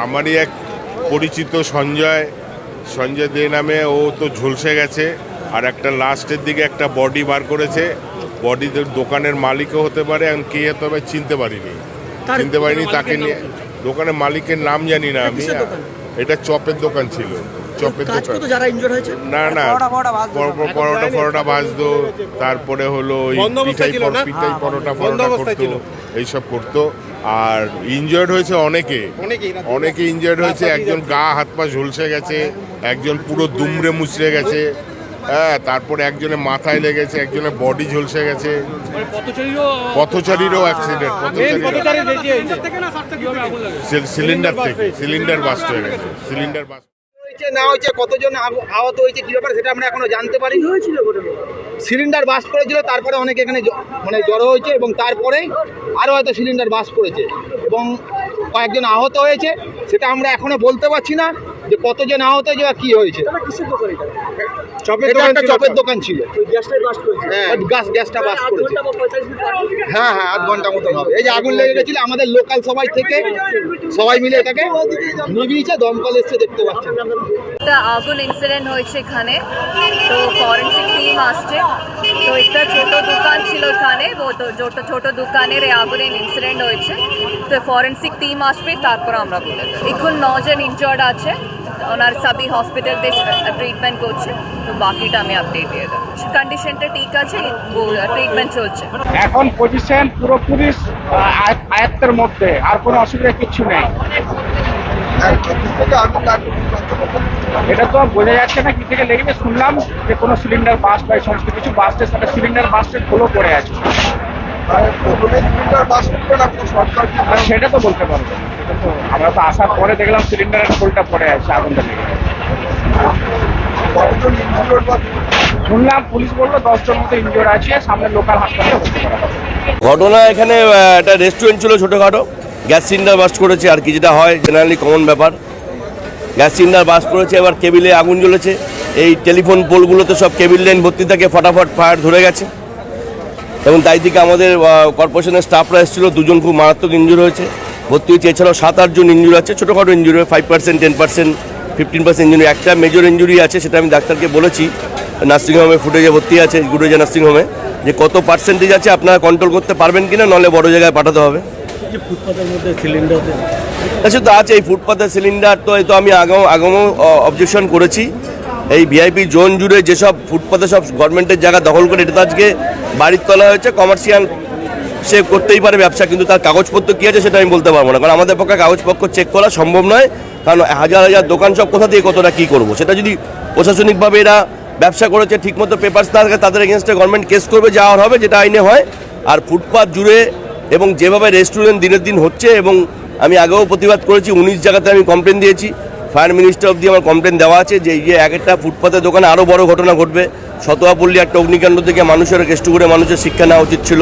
আমারই এক পরিচিত সঞ্জয় দে নামে, ও তো ঝলসে গেছে। আর একটা লাস্টের দিকে একটা বডি বার করেছে, বডিতে দোকানের মালিকও হতে পারে, আমি কে তবে চিনতে পারিনি তাকে নিয়ে। দোকানের মালিকের নাম জানি না আমি। এটা চপের দোকান ছিল, চপের দোকান। না পরোটা ভাজতো, তারপরে হলো পিঠাই পরোটা করতো, এইসব করতো। আর ইনজয়ার্ড হয়েছে অনেকে ইনজয়ার্ড হয়েছে। একজন গা হাত পা ঝলসে গেছে, একজন পুরো দুমড়ে মুচড়ে গেছে, হ্যাঁ। তারপরে একজনের মাথায় লেগেছে, একজনের বডি ঝলসে গেছে। পথচারীরও অ্যাক্সিডেন্ট, সিলিন্ডার বাস্ট হয়ে গেছে, সিলিন্ডার বাস্ট না হয়েছে। কতজন আহত হয়েছে কি ব্যাপার সেটা আমরা এখনো জানতে পারি। সিলিন্ডার বাস্ট করেছিল, তারপরে অনেকে এখানে জড়ো হয়েছে এবং তারপরে আরও হয়তো সিলিন্ডার বাস্ট করেছে এবং কয়েকজন আহত হয়েছে। সেটা আমরা এখনো বলতে পারছি না যে কতজন আহত হয়েছে বা কী হয়েছে। একটা চপের দোকান ছিল, গ্যাসটা বাস্ট করেছে। হ্যাঁ, আধ ঘন্টা মতন হবে। এই যে আগুন লেগে গেছিল, আমাদের লোকাল সবাই মিলে এটাকে নিভিয়েছে, দমকল এসছে, দেখতে পাচ্ছেন। একটা আগুন ইনসিডেন্ট হয়েছে এখানে, তো ফরেন্সিক টিম আসছে। তো একটা ছোট দোকান ছিল এখানে, ছোট দোকানের আগুনের ইনসিডেন্ট হয়েছে। তো ফরেন্সিক টিম আসবে, তারপর আমরা বলে দেবো। এখন 9 জন ইনজয়ার্ড আছে, ওনার সবই হসপিটালতে ট্রিটমেন্ট করছে। তো বাকিটা আমি আপডেট দিয়ে দেবো। কন্ডিশনটা ঠিক আছে, ট্রিটমেন্ট চলছে। এখন পজিশন পুরোপুরি আয়ত্তের মধ্যে, আর কোনো অসুবিধা কিছু নেই। এটা তো বোঝা যাচ্ছে না কি থেকে লেগেছে। শুনলাম যে কোনো সিলিন্ডার বাস্ট বা সমস্ত কিছু বাস্টের সাথে সিলিন্ডার বাস্টের খোলো পড়ে আছে। সেটা তো বলতে পারবো, আমরা তো আসার পরে দেখলাম সিলিন্ডারের খোলটা পড়ে আছে, আগুনটা লেগে গেছে। শুনলাম পুলিশ বললো 10 জন মতো ইনজয়ার্ড আছে, সামনে লোকাল হাসপাতালে ভর্তি করা হবে। ঘটনা এখানে একটা রেস্টুরেন্ট ছিল ছোটোখাটো, গ্যাস সিলিন্ডার বাস্ট করেছে। আর কি যেটা হয় জেনারেলি কমন ব্যাপার, গ্যাস সিলিন্ডার বাস্ট করেছে, এবার কেবিলে আগুন জ্বলেছে। এই টেলিফোন পোলগুলোতে সব কেবিল লাইন ভর্তি থাকে, ফটাফট ফায়ার ধরে গেছে। এবং তাই থেকে আমাদের কর্পোরেশনের স্টাফরা এসেছিলো, 2 জন খুব মারাত্মক ইনজুরি হয়েছে, ভর্তি হয়েছে। এছাড়াও 7-8 জন ইনজুরি আছে, ছোটোখাটো ইনজুরি, 5%, 10%, 15% ইনজুরি। একটা মেজর ইনজুরি আছে, সেটা আমি ডাক্তারকে বলেছি। নার্সিংহোমে ফুটেজে ভর্তি আছে, গুডরেজা নার্সিংহোমে, যে কত পার্সেন্টেজ আছে আপনারা কন্ট্রোল করতে পারবেন কিনা, নাহলে বড় জায়গায় পাঠাতে হবে। ফুটপাতের মধ্যে সিলিন্ডার আচ্ছা, তো আছে এই ফুটপাতের সিলিন্ডার। তো এই তো আমি আগমও অবজেকশন করেছি। এই ভিআইপি জোন জুড়ে যেসব ফুটপাতে সব গভর্নমেন্টের জায়গা দখল করে, এটা তো আজকে বাড়ির তলা হয়েছে, কমার্শিয়াল সে করতেই পারে ব্যবসা, কিন্তু তার কাগজপত্র কী আছে সেটা আমি বলতে পারবো না, কারণ আমাদের পক্ষে কাগজপত্র চেক করা সম্ভব নয়। কারণ হাজার দোকান সব কোথা দিয়ে কতটা কী করবো, সেটা যদি প্রশাসনিকভাবে এরা ব্যবসা করেছে ঠিকমতো পেপারস না থাকে, তাদের এগেনস্টে গভর্নমেন্ট কেস করবে, যাওয়ার হবে, যেটা আইনে হয়। আর ফুটপাত জুড়ে এবং যেভাবে রেস্টুরেন্ট দিনের দিন হচ্ছে, এবং আমি আগেও প্রতিবাদ করেছি, 19 জায়গাতে আমি কমপ্লেন দিয়েছি, ফায়ার মিনিস্টার অবধি আমার কমপ্লেন দেওয়া আছে যে এক একটা ফুটপাতের দোকানে আরও বড় ঘটনা ঘটবে। শতোয়াপল্লী একটা অগ্নিকাণ্ড থেকে মানুষের কেষ্ট করে মানুষের শিক্ষা নেওয়া উচিত ছিল।